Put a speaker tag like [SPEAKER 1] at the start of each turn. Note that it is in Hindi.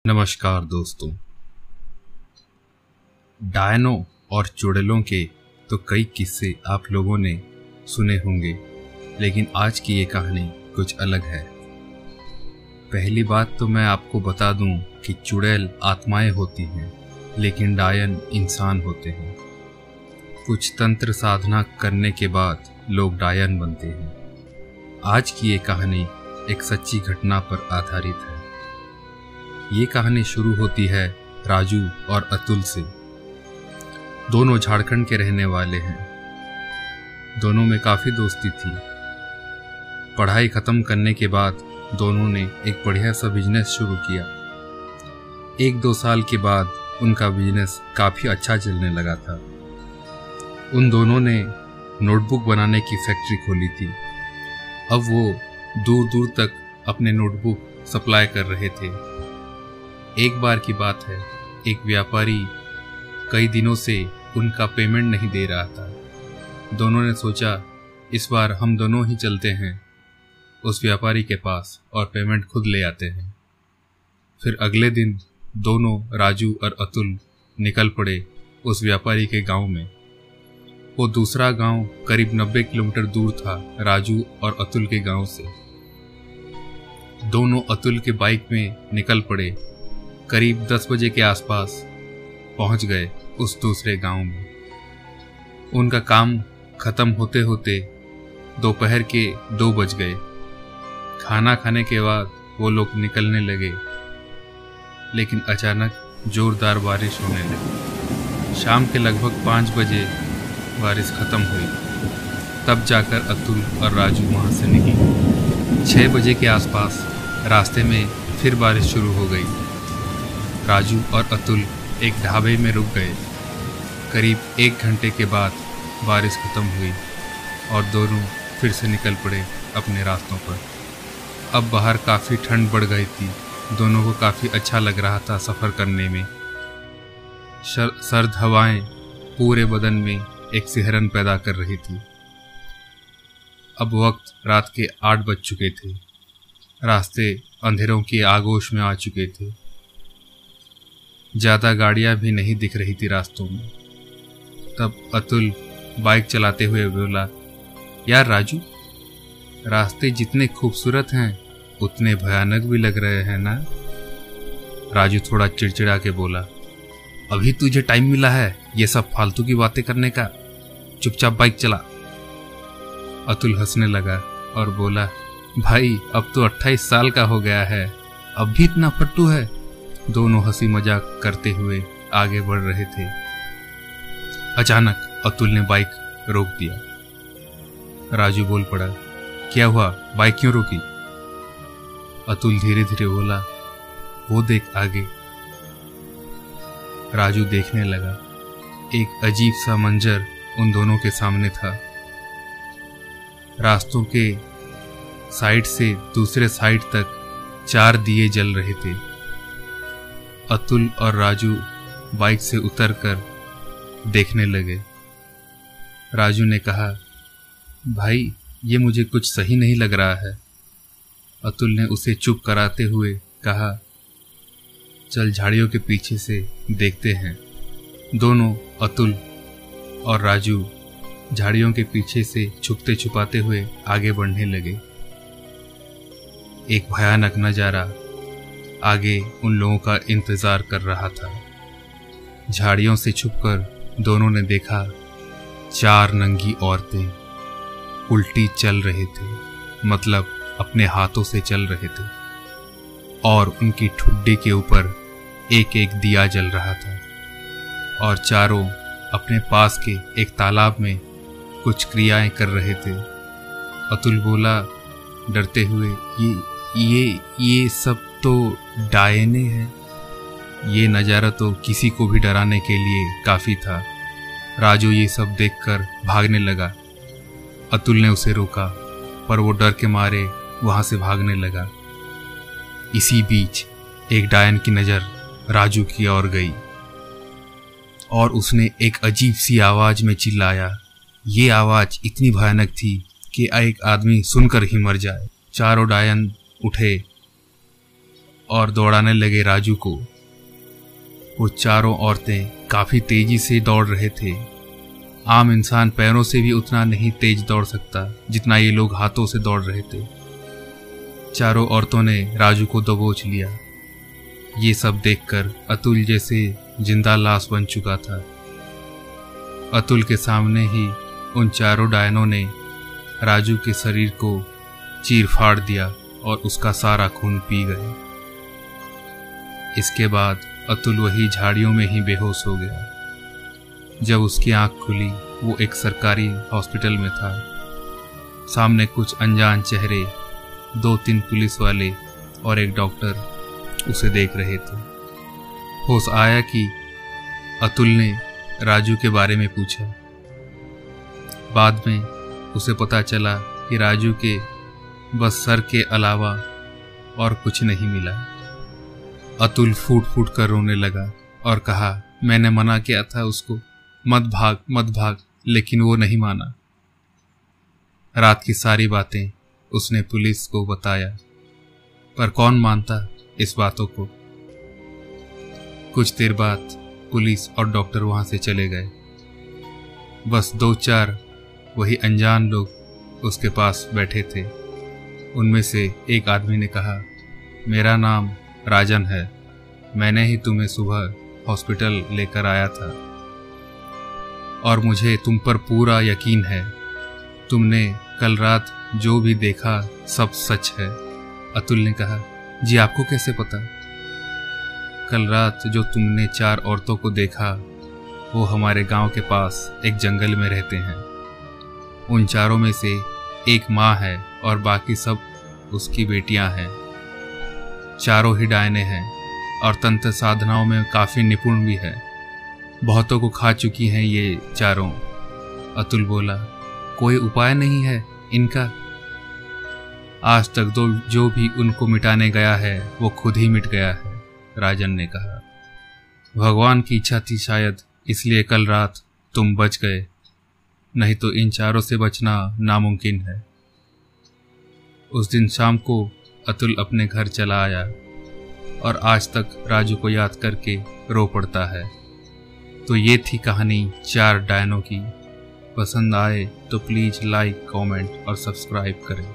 [SPEAKER 1] नमस्कार दोस्तों। डायनों और चुड़ैलों के तो कई किस्से आप लोगों ने सुने होंगे, लेकिन आज की ये कहानी कुछ अलग है। पहली बात तो मैं आपको बता दूं कि चुड़ैल आत्माएं होती हैं, लेकिन डायन इंसान होते हैं। कुछ तंत्र साधना करने के बाद लोग डायन बनते हैं। आज की ये कहानी एक सच्ची घटना पर आधारित है। ये कहानी शुरू होती है राजू और अतुल से। दोनों झारखंड के रहने वाले हैं। दोनों में काफ़ी दोस्ती थी। पढ़ाई ख़त्म करने के बाद दोनों ने एक बढ़िया सा बिजनेस शुरू किया। 1-2 साल के बाद उनका बिजनेस काफ़ी अच्छा चलने लगा था। उन दोनों ने नोटबुक बनाने की फैक्ट्री खोली थी। अब वो दूर दूर तक अपने नोटबुक सप्लाई कर रहे थे। एक बार की बात है, एक व्यापारी कई दिनों से उनका पेमेंट नहीं दे रहा था। दोनों ने सोचा इस बार हम दोनों ही चलते हैं उस व्यापारी के पास और पेमेंट खुद ले आते हैं। फिर अगले दिन दोनों राजू और अतुल निकल पड़े उस व्यापारी के गांव में। वो दूसरा गांव करीब 90 किलोमीटर दूर था राजू और अतुल के गांव से। दोनों अतुल के बाइक में निकल पड़े। करीब 10 बजे के आसपास पहुंच गए उस दूसरे गांव में। उनका काम खत्म होते होते दोपहर के 2 बज गए। खाना खाने के बाद वो लोग निकलने लगे, लेकिन अचानक जोरदार बारिश होने लगी। शाम के लगभग 5 बजे बारिश खत्म हुई, तब जाकर अतुल और राजू वहां से निकले। 6 बजे के आसपास रास्ते में फिर बारिश शुरू हो गई। राजू और अतुल एक ढाबे में रुक गए। करीब 1 घंटे के बाद बारिश खत्म हुई और दोनों फिर से निकल पड़े अपने रास्तों पर। अब बाहर काफ़ी ठंड बढ़ गई थी। दोनों को काफ़ी अच्छा लग रहा था सफ़र करने में। सर्द हवाएं पूरे बदन में एक सिहरन पैदा कर रही थी। अब वक्त रात के 8 बज चुके थे। रास्ते अंधेरों की आगोश में आ चुके थे। ज़्यादा गाड़ियां भी नहीं दिख रही थी रास्तों में। तब अतुल बाइक चलाते हुए बोला, यार राजू, रास्ते जितने खूबसूरत हैं उतने भयानक भी लग रहे हैं ना। राजू थोड़ा चिड़चिड़ा के बोला, अभी तुझे टाइम मिला है ये सब फालतू की बातें करने का, चुपचाप बाइक चला। अतुल हंसने लगा और बोला, भाई अब तो 28 साल का हो गया है, अब भी इतना फट्टू है। दोनों हंसी मजाक करते हुए आगे बढ़ रहे थे। अचानक अतुल ने बाइक रोक दिया। राजू बोल पड़ा, क्या हुआ, बाइक क्यों रोकी? अतुल धीरे धीरे बोला, वो देख आगे। राजू देखने लगा। एक अजीब सा मंजर उन दोनों के सामने था। रास्तों के साइड से दूसरे साइड तक 4 दिए जल रहे थे। अतुल और राजू बाइक से उतरकर देखने लगे। राजू ने कहा, भाई ये मुझे कुछ सही नहीं लग रहा है। अतुल ने उसे चुप कराते हुए कहा, चल झाड़ियों के पीछे से देखते हैं। दोनों अतुल और राजू झाड़ियों के पीछे से छुपते छुपाते हुए आगे बढ़ने लगे। एक भयानक नजारा आगे उन लोगों का इंतजार कर रहा था। झाड़ियों से छुपकर दोनों ने देखा 4 नंगी औरतें उल्टी चल रहे थे, मतलब अपने हाथों से चल रहे थे, और उनकी ठुड्डी के ऊपर एक एक दिया जल रहा था, और चारों अपने पास के एक तालाब में कुछ क्रियाएं कर रहे थे। अतुल बोला डरते हुए, ये सब तो डायने हैं। ये नज़ारा तो किसी को भी डराने के लिए काफ़ी था। राजू ये सब देखकर भागने लगा। अतुल ने उसे रोका, पर वो डर के मारे वहाँ से भागने लगा। इसी बीच एक डायन की नज़र राजू की ओर गई और उसने एक अजीब सी आवाज़ में चिल्लाया। ये आवाज़ इतनी भयानक थी कि एक आदमी सुनकर ही मर जाए। चारों डायन उठे और दौड़ाने लगे राजू को। वो चारों औरतें काफी तेजी से दौड़ रहे थे। आम इंसान पैरों से भी उतना नहीं तेज दौड़ सकता जितना ये लोग हाथों से दौड़ रहे थे। चारों औरतों ने राजू को दबोच लिया। ये सब देखकर अतुल जैसे जिंदा लाश बन चुका था। अतुल के सामने ही उन चारों डायनों ने राजू के शरीर को चीर फाड़ दिया और उसका सारा खून पी गए। इसके बाद अतुल वही झाड़ियों में ही बेहोश हो गया। जब उसकी आंख खुली वो एक सरकारी हॉस्पिटल में था। सामने कुछ अनजान चेहरे, 2-3 पुलिस वाले और एक डॉक्टर उसे देख रहे थे। होश आया कि अतुल ने राजू के बारे में पूछा। बाद में उसे पता चला कि राजू के बस सर के अलावा और कुछ नहीं मिला। अतुल फूट फूट कर रोने लगा और कहा, मैंने मना किया था उसको, मत भाग मत भाग, लेकिन वो नहीं माना। रात की सारी बातें उसने पुलिस को बताया, पर कौन मानता इस बातों को। कुछ देर बाद पुलिस और डॉक्टर वहां से चले गए। बस 2-4 वही अनजान लोग उसके पास बैठे थे। उनमें से एक आदमी ने कहा, मेरा नाम राजन है, मैंने ही तुम्हें सुबह हॉस्पिटल लेकर आया था और मुझे तुम पर पूरा यकीन है। तुमने कल रात जो भी देखा सब सच है। अतुल ने कहा, जी आपको कैसे पता? कल रात जो तुमने 4 औरतों को देखा वो हमारे गांव के पास एक जंगल में रहते हैं। उन चारों में से एक माँ है और बाकी सब उसकी बेटियां हैं। चारों ही डायने हैं और तंत्र साधनाओं में काफी निपुण भी है। बहुतों को खा चुकी हैं ये चारों। अतुल बोला, कोई उपाय नहीं है इनका? आज तक जो भी उनको मिटाने गया है वो खुद ही मिट गया है, राजन ने कहा। भगवान की इच्छा थी शायद, इसलिए कल रात तुम बच गए, नहीं तो इन चारों से बचना नामुमकिन है। उस दिन शाम को अतुल अपने घर चला आया और आज तक राजू को याद करके रो पड़ता है। तो ये थी कहानी 4 डायनों की। पसंद आए तो प्लीज़ लाइक, कमेंट और सब्सक्राइब करें।